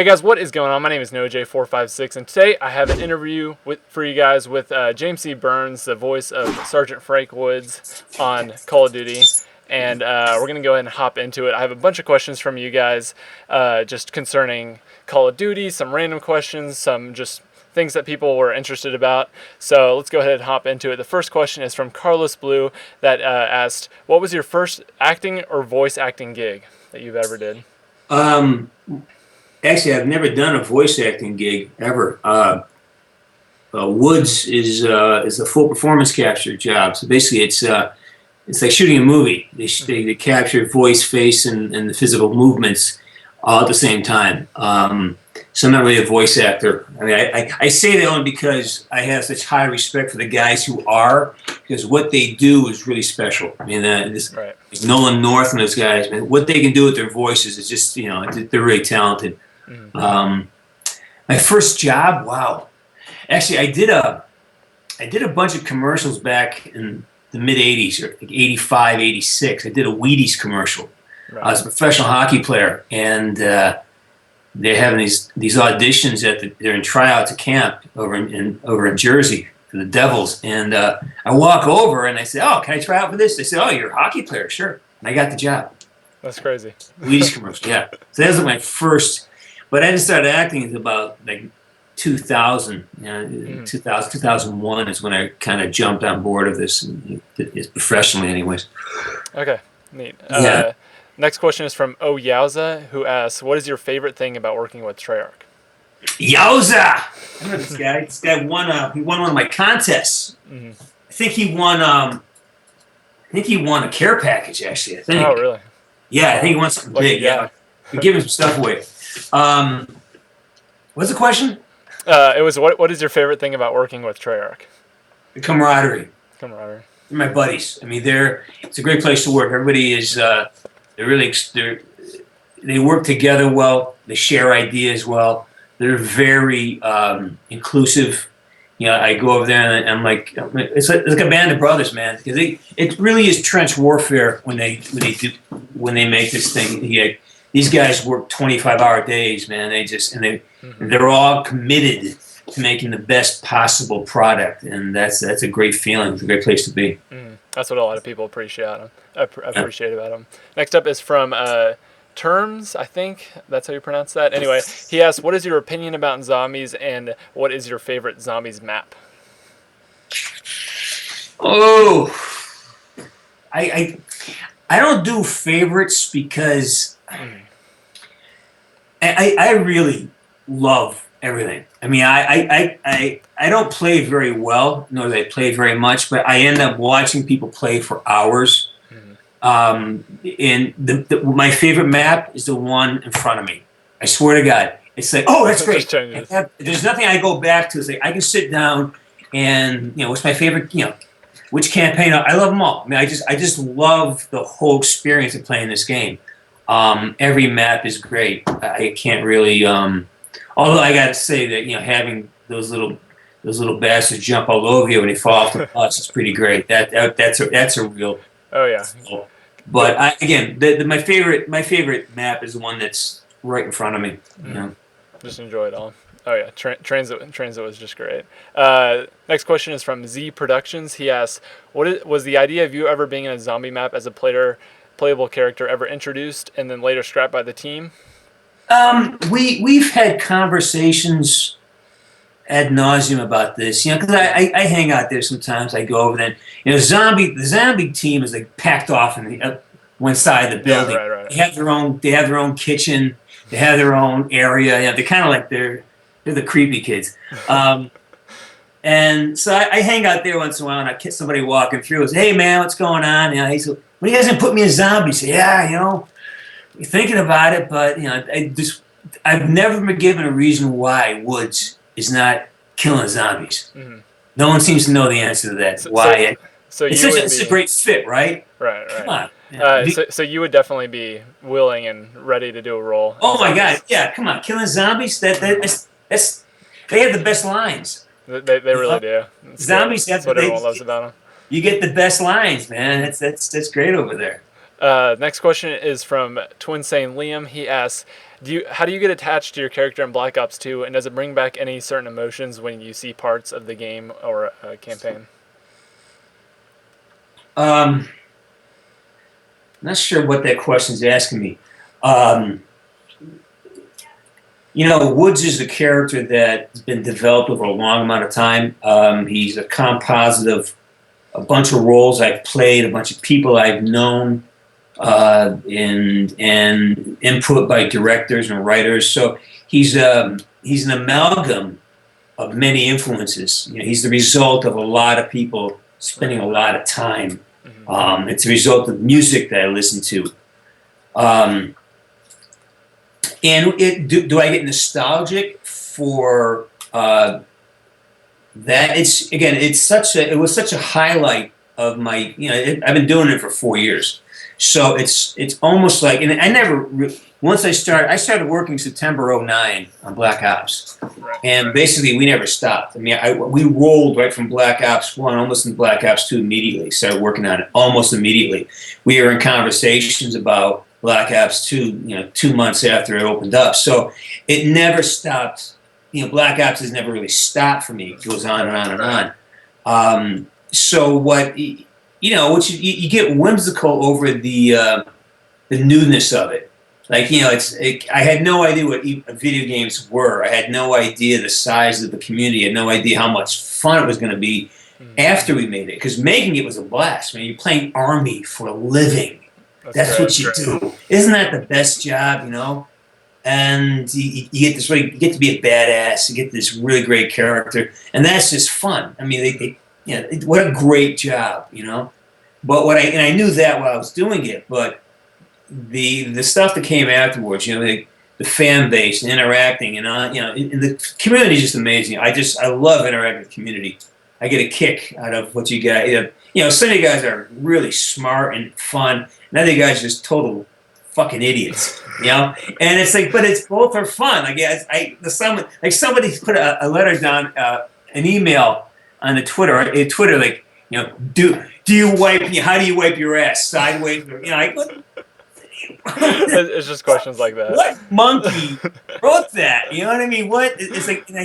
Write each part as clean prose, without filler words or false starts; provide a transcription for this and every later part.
Hey guys, what is going on? My name is NoJ456, and today I have an interview for you guys with James C. Burns, the voice of Sergeant Frank Woods on Call of Duty, and we're going to go ahead and hop into it. I have a bunch of questions from you guys just concerning Call of Duty, some random questions, some just things that people were interested about. So let's go ahead and hop into it. The first question is from Carlos Blue that asked, what was your first acting or voice acting gig that you've ever did? Actually, I've never done a voice acting gig ever. Woods is a full performance capture job. So basically, it's like shooting a movie. They capture voice, face, and the physical movements all at the same time. So I'm not really a voice actor. I mean, I say that only because I have such high respect for the guys who are, because what they do is really special. I mean, Right. Nolan North and those guys, man, what they can do with their voices is just, they're really talented. Mm-hmm. My first job, wow. Actually, I did a bunch of commercials back in the mid '80s, or like '85, '86. I did a Wheaties commercial. Right. I was a professional hockey player, and they're having these auditions they're in tryouts at camp over in Jersey for the Devils. And I walk over and I say, "Oh, can I try out for this?" They say, "Oh, you're a hockey player, sure." And I got the job. That's crazy. Wheaties commercial, yeah. So that was my first. But I didn't start acting until about like 2000. 2001 is when I kind of jumped on board of this, professionally, anyways. Okay, neat. Yeah. Next question is from Oh Yowza, who asks, what is your favorite thing about working with Treyarch? Yowza! I know this guy. This guy won. He won one of my contests. Mm-hmm. I think he won. I think he won a care package. Actually, I think. Oh, really? Yeah, I think he won something big. Yeah, we give him some stuff away. What's the question? It was what is your favorite thing about working with Treyarch? The camaraderie. Camaraderie. They're my buddies. I mean, it's a great place to work. Everybody is. They work together well. They share ideas well. They're very inclusive. I go over there and I'm like, it's like a band of brothers, man. Because it really is trench warfare when they make this thing. These guys work 25-hour days, man. They're all committed to making the best possible product, and that's a great feeling. It's a great place to be. That's what a lot of people appreciate about them. Next up is from Terms, I think that's how you pronounce that. Anyway, he asks, what is your opinion about zombies, and what is your favorite zombies map? Oh, I don't do favorites because I really love everything. I mean, I don't play very well, nor do I play very much, but I end up watching people play for hours. And my favorite map is the one in front of me. I swear to God, it's like, oh, that's great. There's nothing I go back to. It's like I can sit down and what's my favorite? Which campaign? I love them all. I mean, I just love the whole experience of playing this game. Every map is great. I can't really. Although I got to say that having those little bastards jump all over you when they fall off the bus is pretty great. That's a real. Oh yeah. But my favorite map is the one that's right in front of me. Just enjoy it all. Oh yeah, Transit was just great. Next question is from Z Productions. He asks, was the idea of you ever being in a zombie map as a playable character ever introduced and then later scrapped by the team? We've had conversations ad nauseum about this, because I hang out there sometimes. I go over there. The zombie team is like packed off in the one side of the building. Yeah, right. They have their own kitchen. They have their own area. They're kind of like they're the creepy kids. And so I hang out there once in a while, and I catch somebody walking through. I say, "Hey man, what's going on?" He said, "Well, you guys didn't put me in zombies." I say, "Yeah, you're thinking about it, but I've never been given a reason why Woods is not killing zombies. Mm-hmm. No one seems to know the answer to that. Why? It's a great fit, right? Right. Come on. So you would definitely be willing and ready to do a role. Oh my God! Yeah, come on, killing zombies. That's they have the best lines. They really do. Zombies. That's what everyone loves about them. You get the best lines, man. That's great over there. Next question is from Twin Sane Liam. He asks, How do you get attached to your character in Black Ops 2, and does it bring back any certain emotions when you see parts of the game or a campaign? Not sure what that question's asking me. Um, Woods is a character that's been developed over a long amount of time. He's a composite of a bunch of roles I've played, a bunch of people I've known, and input by directors and writers. So he's an amalgam of many influences. He's the result of a lot of people spending a lot of time. It's a result of music that I listen to. And do I get nostalgic for that? It was such a highlight of my. I've been doing it for 4 years, so it's almost like. And once I started working September '09 on Black Ops, and basically we never stopped. I mean, we rolled right from Black Ops 1 almost into Black Ops 2 immediately. Started working on it almost immediately. We were in conversations about Black Ops 2, 2 months after it opened up. So it never stopped. Black Ops has never really stopped for me. It goes on and on and on. So what, you get whimsical over the newness of it. Like, I had no idea what video games were. I had no idea the size of the community. I had no idea how much fun it was going to be after we made it. Because making it was a blast. I mean, you're playing Army for a living. That's what you do. Isn't that the best job, And you get this you get to be a badass. You get this really great character, and that's just fun. I mean, what a great job, But I knew that while I was doing it. But the stuff that came afterwards, the fan base, and interacting, and the community is just amazing. I love interacting with the community. I get a kick out of what you guys. Some of you guys are really smart and fun. And other guys are just total fucking idiots, And it's like, but it's both are fun. Somebody put a letter down, an email on the Twitter, like, do you wipe? How do you wipe your ass? Sideways? What? It's just questions like that. What monkey wrote that? You know what I mean? What? It's like, and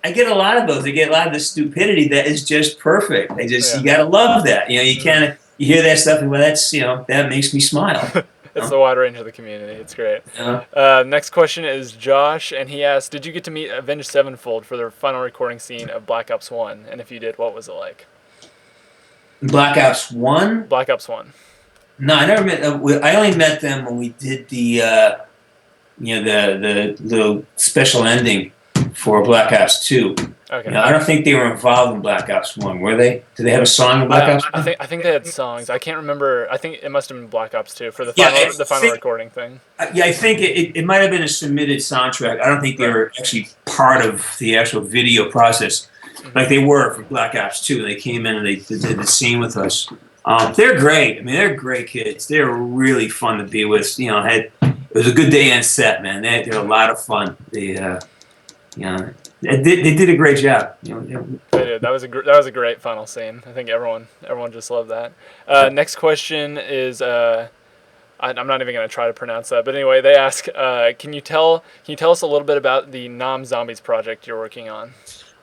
I get a lot of those. I get a lot of the stupidity that is just perfect. You gotta love that. You hear that stuff, and that makes me smile. It's the wide range of the community. It's great. Next question is Josh, and he asked, did you get to meet Avenged Sevenfold for their final recording scene of Black Ops 1? And if you did, what was it like? Black Ops 1? Black Ops 1. No, I never met. I only met them when we did the special ending for Black Ops 2. Okay. I don't think they were involved in Black Ops 1, were they? Did they have a song in Black Ops 1? I think they had songs. I can't remember. I think it must have been Black Ops 2 for the final recording thing. I think it might have been a submitted soundtrack. I don't think they were actually part of the actual video process, like they were for Black Ops 2. They came in and they did the scene with us. They're great. I mean, they're great kids. They're really fun to be with. It was a good day on set, man. They're a lot of fun. They did a great job. They did. That was a great final scene. I think everyone just loved that. Next question is I'm not even going to try to pronounce that, but anyway, they ask, can you tell us a little bit about the Nom Zombies project you're working on?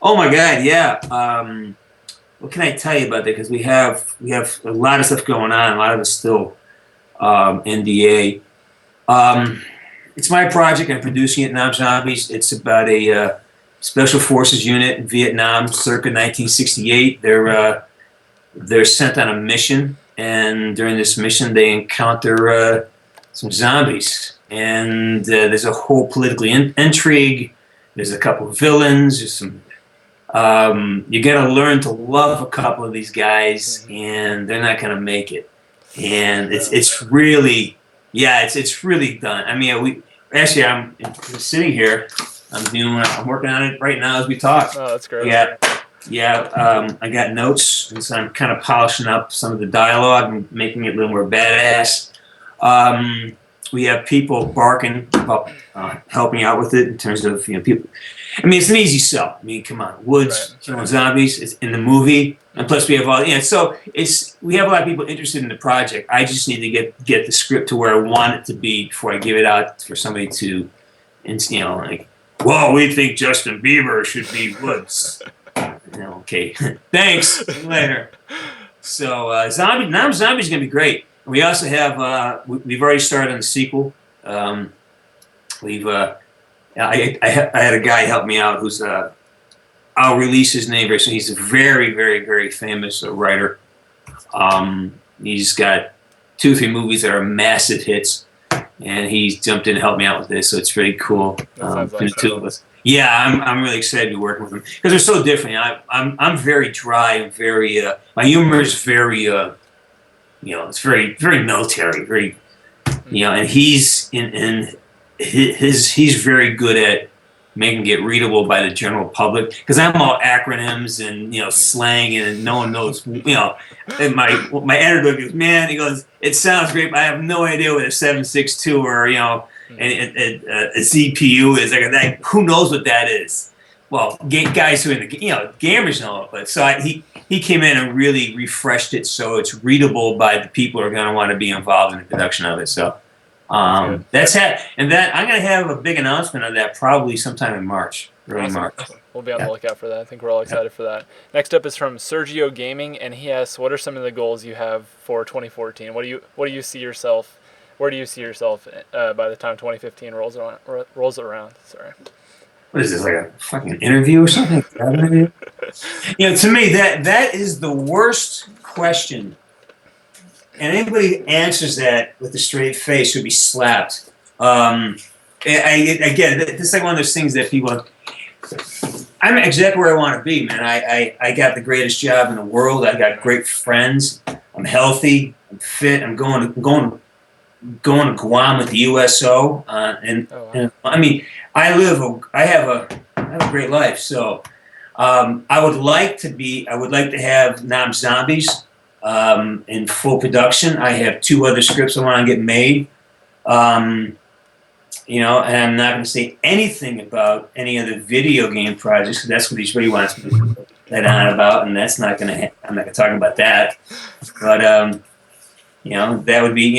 Oh my God, yeah. What can I tell you about that? Because we have a lot of stuff going on. A lot of it's still NDA. It's my project. I'm producing it, Nom Zombies. It's about a special forces unit in Vietnam, circa 1968. They're sent on a mission, and during this mission, they encounter some zombies. And there's a whole political intrigue. There's a couple of villains. There's some. You got to learn to love a couple of these guys, and they're not going to make it. And it's really, it's really done. I mean, I'm sitting here. I'm working on it right now as we talk. Oh, that's great. I got notes, and so I'm kind of polishing up some of the dialogue and making it a little more badass. We have people barking about helping out with it in terms of people. I mean, it's an easy sell. I mean, come on, Woods killing zombies. It's in the movie, and plus we have all. So we have a lot of people interested in the project. I just need to get the script to where I want it to be before I give it out for somebody to And like, well, we think Justin Bieber should be Woods. Okay, thanks. See you later. So Zombie's gonna be great. We also have we've already started on the sequel. We've I had a guy help me out who's I'll release his name very soon. He's a very, very, very famous writer. He's got 2 or 3 movies that are massive hits, and he's jumped in to help me out with this. So it's really cool. The 2 of us. Yeah, I'm really excited to be working with him because they're so different. I'm very dry and very my humor is very it's very very military, very and he's he's very good at making it readable by the general public because I'm all acronyms and slang and no one knows and my editor goes, man, he goes, it sounds great, but I have no idea what a 762 or a ZPU is. Like, who knows what that is? Well, guys who are in the gamers know it, but so he came in and really refreshed it so it's readable by the people who are going to want to be involved in the production of it. So that's it. And that I'm going to have a big announcement on that probably sometime in March, early March. We'll be on the lookout for that. I think we're all excited for that. Next up is from Sergio Gaming, and he asks, "What are some of the goals you have for 2014? What do you see yourself? Where do you see yourself by the time 2015 rolls around?" Sorry. What is this, like a fucking interview or something? To me, that is the worst question. And anybody who answers that with a straight face should be slapped. Again, this is like one of those things that people. I'm exactly where I want to be, man. I got the greatest job in the world. I got great friends. I'm healthy. I'm fit. I'm going to Guam with the USO. And I mean, I have a great life. So I would like to have Nam Zombies in full production. I have 2 other scripts I want to get made. And I'm not going to say anything about any of the video game projects because that's what he's really wants me to let on about, and that's not going to happen. I'm not going to talk about that. But that would be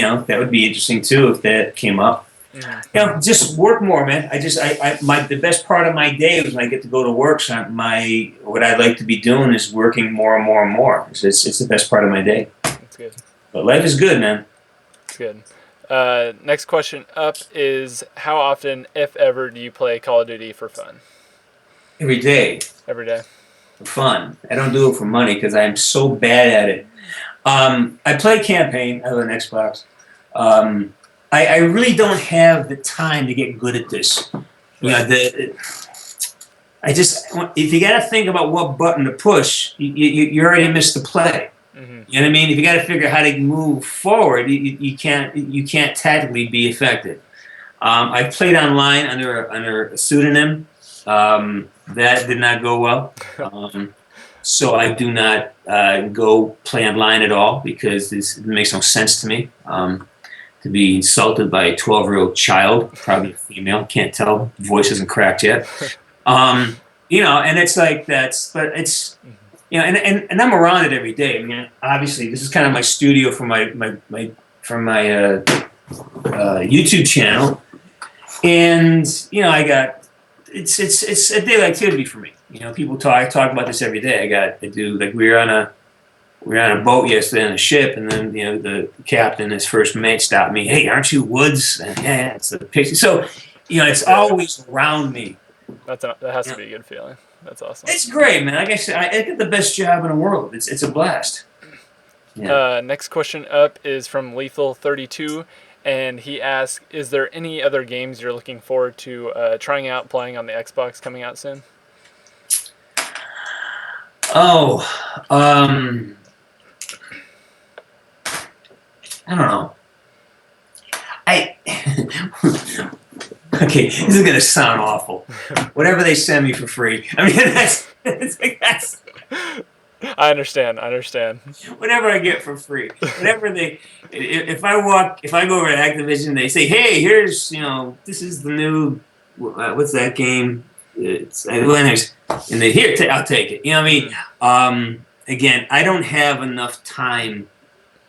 interesting too if that came up. Just work more, man. The best part of my day is when I get to go to work. So what I'd like to be doing is working more and more and more. It's the best part of my day. That's good. But life is good, man. It's good. Next question up is, how often, if ever, do you play Call of Duty for fun? Every day. Every day. For fun. I don't do it for money because I'm so bad at it. I play campaign. I have an Xbox. I really don't have the time to get good at this. If you got to think about what button to push, you already missed the play. Mm-hmm. You know what I mean? If you got to figure out how to move forward, you can't tactically be effective. I played online under a pseudonym. That did not go well. So I do not go play online at all because it makes no sense to me. To be insulted by a 12-year-old child, probably a female, can't tell, voice isn't cracked yet. And it's like but it's, and I'm around it every day. I mean, obviously, this is kind of my studio for my YouTube channel, and I got it's a daily activity for me. People talk about this every day. I do, like, we were on a boat yesterday on a ship, and then the captain, his first mate, stopped me. Hey, aren't you Woods? And, yeah, it's the picture. So it's always around me. That has to be a good feeling. That's awesome. It's great, man. Like I said, I get the best job in the world. It's a blast. Yeah. Next question up is from Lethal32, and he asks, "Is there any other games you're looking forward to trying out, playing on the Xbox coming out soon?" Oh, I don't know. Okay, this is gonna sound awful. Whatever they send me for free. I mean, that's. I understand. Whatever I get for free. If I go over to Activision, they say, "Hey, here's this is the new what's that game? I'll take it." You know what I mean? Again, I don't have enough time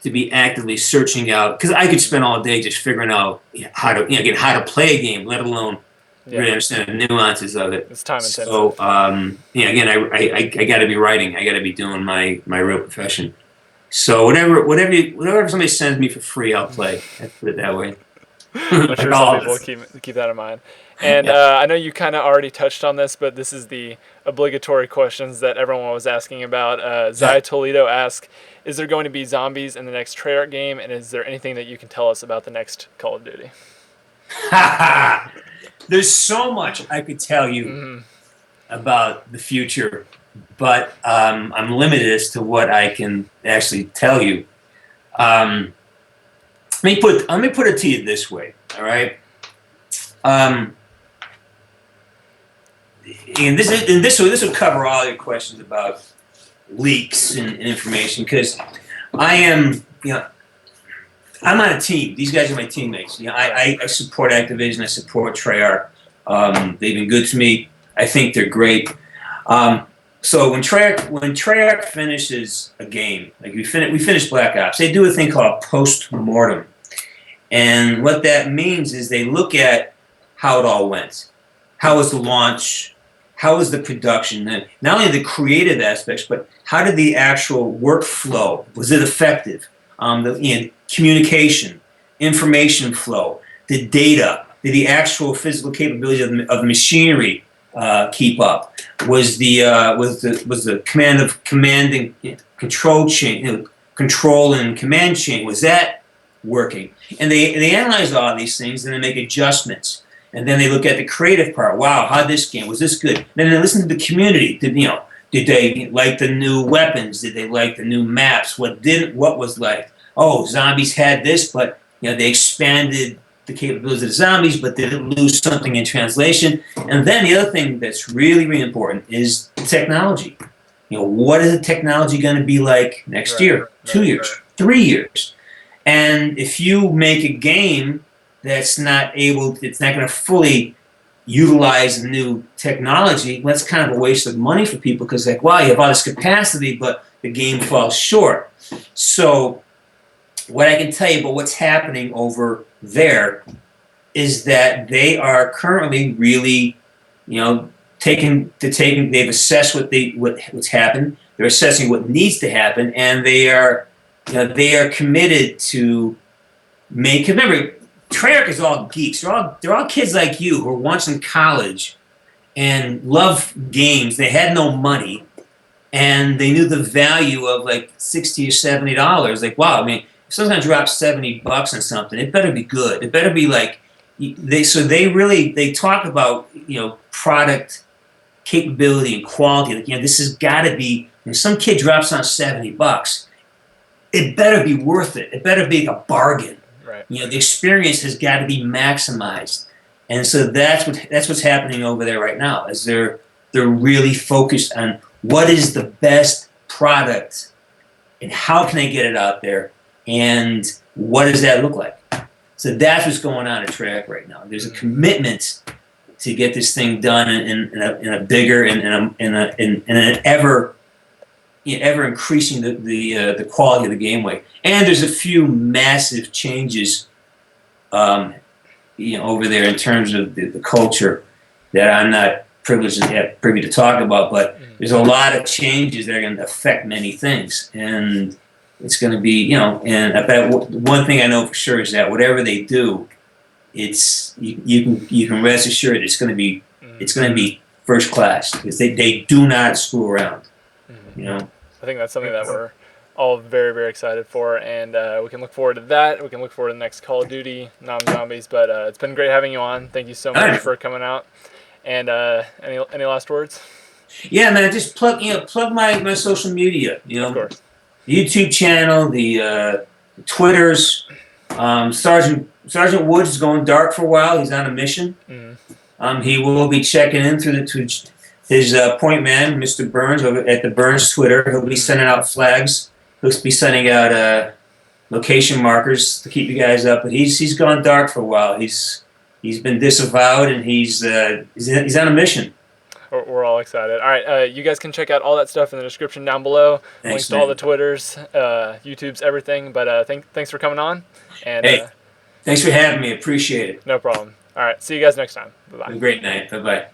to be actively searching out, because I could spend all day just figuring out how to play a game, let alone really understand the nuances of it. It's time intensive. So, again, I got to be writing. I got to be doing my real profession. So whatever somebody sends me for free, I'll play. I put it that way. I'm sure some people will keep that in mind. And I know you kind of already touched on this, but this is the obligatory questions that everyone was asking about. Zai Toledo asks, is there going to be zombies in the next Treyarch game, and is there anything that you can tell us about the next Call of Duty? There's so much I could tell you about the future, but I'm limited as to what I can actually tell you. Let me put it to you this way, all right? And this will cover all your questions about leaks and information, because I'm on a team. These guys are my teammates. I support Activision. I support Treyarch. They've been good to me. I think they're great. So when Treyarch finishes a game, like we finish Black Ops, they do a thing called post-mortem. And what that means is they look at how it all went. How was the launch? How was the production? Not only the creative aspects, but how did the actual workflow? Was it effective? Communication, information flow, the data, did the actual physical capability of the machinery keep up? Was the commanding control chain, control and command chain, was that working? And they analyze all these things and they make adjustments. And then they look at the creative part. Wow, how this game, was this good? Then they listen to the community. Did they like the new weapons? Did they like the new maps? What was like? Oh, zombies had this, but they expanded the capabilities of the zombies, but did it lose something in translation? And then the other thing that's really, really important is the technology. What is the technology going to be like next year, 2 years, 3 years? And if you make a game it's not going to fully utilize the new technology, well, that's kind of a waste of money for people, because you have all this capacity, but the game falls short. So what I can tell you about what's happening over there is that they are currently really, they've assessed what's happened. They're assessing what needs to happen, and they are committed to make. Remember, Treyarch is all geeks. They're all kids like you who were once in college and love games. They had no money, and they knew the value of like $60 or $70. Like, wow, if someone's gonna drop $70 on something, it better be good. It better be like they talk about product capability and quality. Like, this has got to be. If some kid drops on $70, it better be worth it. It better be a bargain. Right. The experience has got to be maximized, and so that's what's happening over there right now. Is they're really focused on what is the best product, and how can they get it out there, and what does that look like? So that's what's going on at Treyarch right now. There's a commitment to get this thing done in a bigger and an ever increasing the quality of the gameway. And there's a few massive changes, over there in terms of the culture that I'm not privy to talk about. But there's a lot of changes that are going to affect many things, and it's going to be, And I bet one thing I know for sure is that whatever they do, you can rest assured it's going to be first class, because they do not screw around. I think that's something that we're all very, very excited for, and we can look forward to that. We can look forward to the next Call of Duty, non-zombies, but it's been great having you on. Thank you so much for coming out. And any last words? Yeah, man, just plug my social media. Of course. The YouTube channel, the Twitters. Sergeant Woods is going dark for a while. He's on a mission. He will be checking in through his point man, Mr. Burns, over at the Burns Twitter. He'll be sending out flags. He'll be sending out location markers to keep you guys up. But he's gone dark for a while. He's been disavowed, and he's on a mission. We're all excited. All right, you guys can check out all that stuff in the description down below. Links to all the Twitters, YouTubes, everything. But thanks for coming on. And thanks for having me. Appreciate it. No problem. All right. See you guys next time. Bye Have bye. a great night. Bye bye.